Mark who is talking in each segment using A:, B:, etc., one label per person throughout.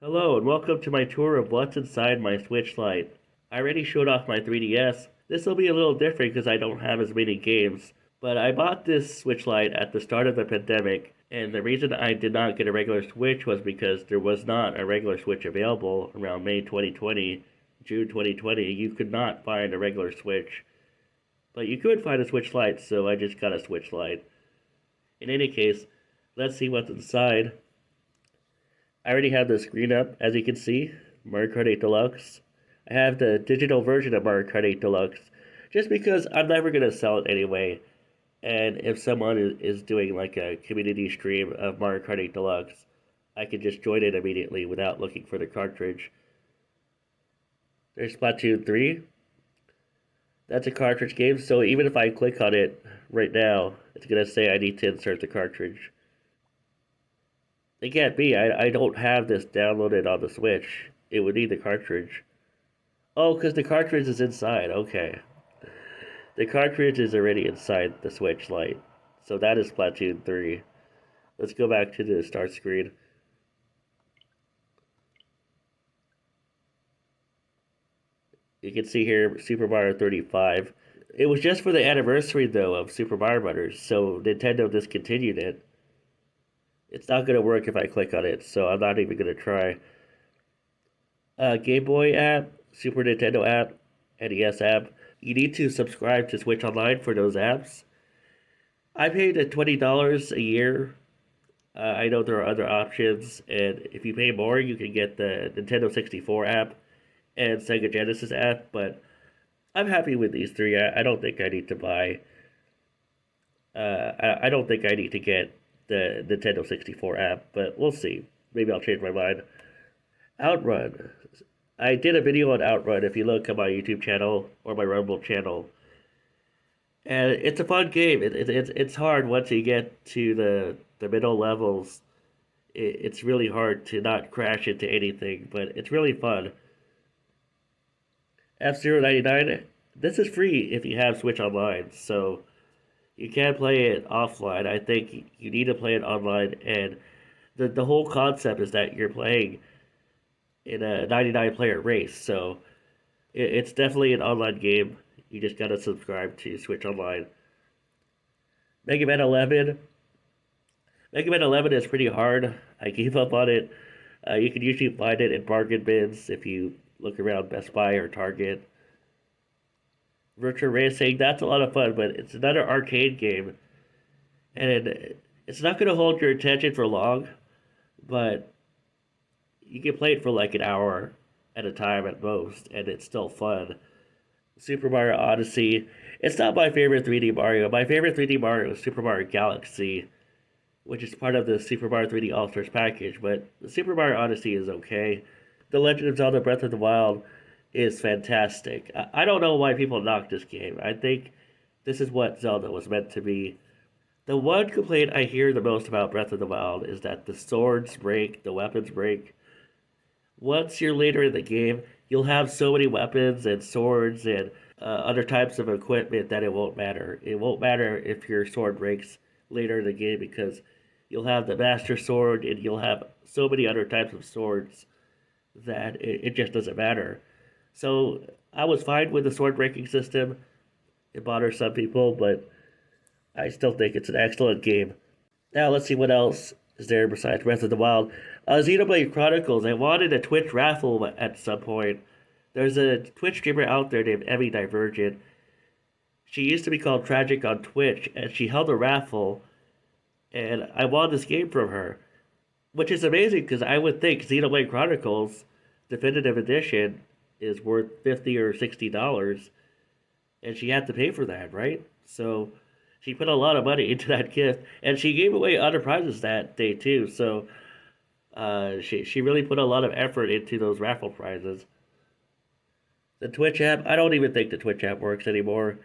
A: Hello and welcome to my tour of what's inside my Switch Lite. I already showed off my 3DS. This will be a little different because I don't have as many games, but I bought this Switch Lite at the start of the pandemic, and the reason I did not get a regular Switch was because there was not a regular Switch available around May 2020, June 2020. You could not find a regular Switch, but you could find a Switch Lite, so I just got a Switch Lite. In any case, let's see what's inside. I already have the screen up, as you can see, Mario Kart 8 Deluxe. I have the digital version of Mario Kart 8 Deluxe, just because I'm never going to sell it anyway. And if someone is doing like a community stream of Mario Kart 8 Deluxe, I can just join it immediately without looking for the cartridge. There's Splatoon 3. That's a cartridge game, so even if I click on it right now, it's going to say I need to insert the cartridge. It can't be. I don't have this downloaded on the Switch. It would need the cartridge. Oh, because the cartridge is inside. Okay. The cartridge is already inside the Switch Lite. So that is Splatoon 3. Let's go back to the start screen. You can see here Super Mario 35. It was just for the anniversary, though, of Super Mario Brothers, so Nintendo discontinued it. It's not going to work if I click on it, so I'm not even going to try. Game Boy app, Super Nintendo app, NES app. You need to subscribe to Switch Online for those apps. I paid $20 a year. I know there are other options, and if you pay more, you can get the Nintendo 64 app and Sega Genesis app, but I'm happy with these three. I don't think I need to buy. I don't think I need to get the Nintendo 64 app, but we'll see. Maybe I'll change my mind. Outrun. I did a video on Outrun if you look at my YouTube channel or my Rumble channel. And it's a fun game. It's hard once you get to the middle levels. It's really hard to not crash into anything, but it's really fun. F-Zero 99, this is free if you have Switch Online, so you can play it offline. I think you need to play it online, and the whole concept is that you're playing in a 99 player race, so it's definitely an online game. You just gotta subscribe to Switch Online. Mega Man 11. Mega Man 11 is pretty hard. I gave up on it. You can usually find it in bargain bins if you look around Best Buy or Target. Virtual Racing, that's a lot of fun, but it's another arcade game. And it's not going to hold your attention for long, but you can play it for like an hour at a time at most, and it's still fun. Super Mario Odyssey. It's not my favorite 3D Mario. My favorite 3D Mario is Super Mario Galaxy, which is part of the Super Mario 3D All Stars package, but the Super Mario Odyssey is okay. The Legend of Zelda Breath of the Wild is fantastic. I don't know why people knock this game. I think this is what Zelda was meant to be. The one complaint I hear the most about Breath of the Wild is that the swords break, the weapons break. Once you're later in the game, you'll have so many weapons and swords and other types of equipment that it won't matter. It won't matter if your sword breaks later in the game because you'll have the Master Sword and you'll have so many other types of swords that it just doesn't matter. So I was fine with the sword breaking system. It bothers some people, but I still think it's an excellent game. Now let's see what else is there besides Breath of the Wild. Xenoblade Chronicles. I wanted a Twitch raffle at some point. There's a Twitch streamer out there named Emmy Divergent. She used to be called Tragic on Twitch, and she held a raffle, and I won this game from her, which is amazing because I would think Xenoblade Chronicles Definitive Edition is worth $50 or $60, and she had to pay for that, right? So she put a lot of money into that gift, and she gave away other prizes that day too. So she really put a lot of effort into those raffle prizes. The Twitch app, I don't even think the Twitch app works anymore.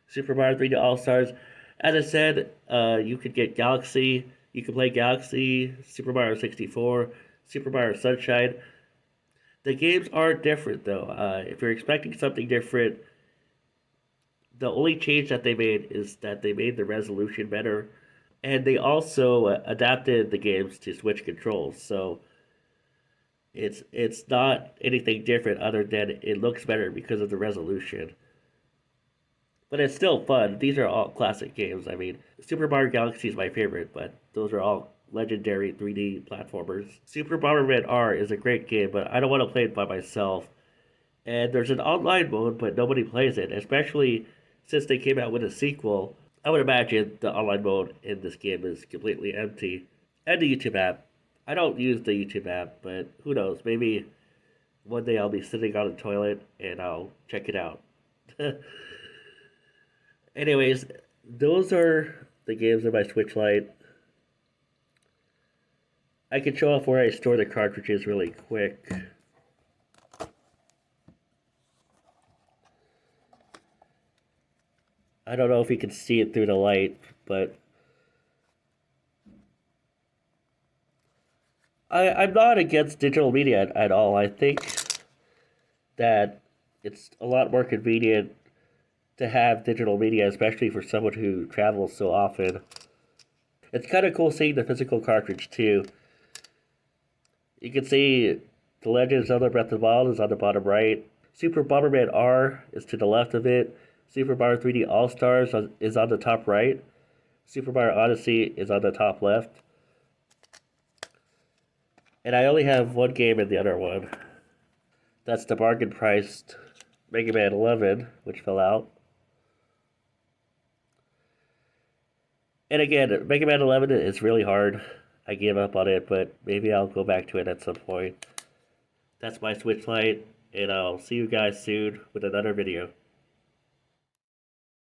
A: Super Mario 3D All Stars, as I said, you could get Galaxy. You can play Galaxy, Super Mario 64, Super Mario Sunshine. The games are different though. If you're expecting something different, the only change that they made is that they made the resolution better, and they also adapted the games to Switch controls. So It's not anything different other than it looks better because of the resolution. But it's still fun. These are all classic games. I mean, Super Mario Galaxy is my favorite, but those are all legendary 3D platformers. Super Bomberman R is a great game, but I don't want to play it by myself. And there's an online mode, but nobody plays it, especially since they came out with a sequel. I would imagine the online mode in this game is completely empty. And the YouTube app. I don't use the YouTube app, but who knows? Maybe one day I'll be sitting on the toilet and I'll check it out. Anyways, those are the games on my Switch Lite. I can show off where I store the cartridges really quick. I don't know if you can see it through the light, but I'm not against digital media at all. I think that it's a lot more convenient to have digital media, especially for someone who travels so often. It's kind of cool seeing the physical cartridge too. You can see The Legend of Zelda Breath of the Wild is on the bottom right. Super Bomberman R is to the left of it. Super Mario 3D All Stars is on the top right. Super Mario Odyssey is on the top left. And I only have one game in the other one. That's the bargain priced Mega Man 11, which fell out. And again, Mega Man 11 is really hard. I gave up on it, but maybe I'll go back to it at some point. That's my Switch Lite, and I'll see you guys soon with another video.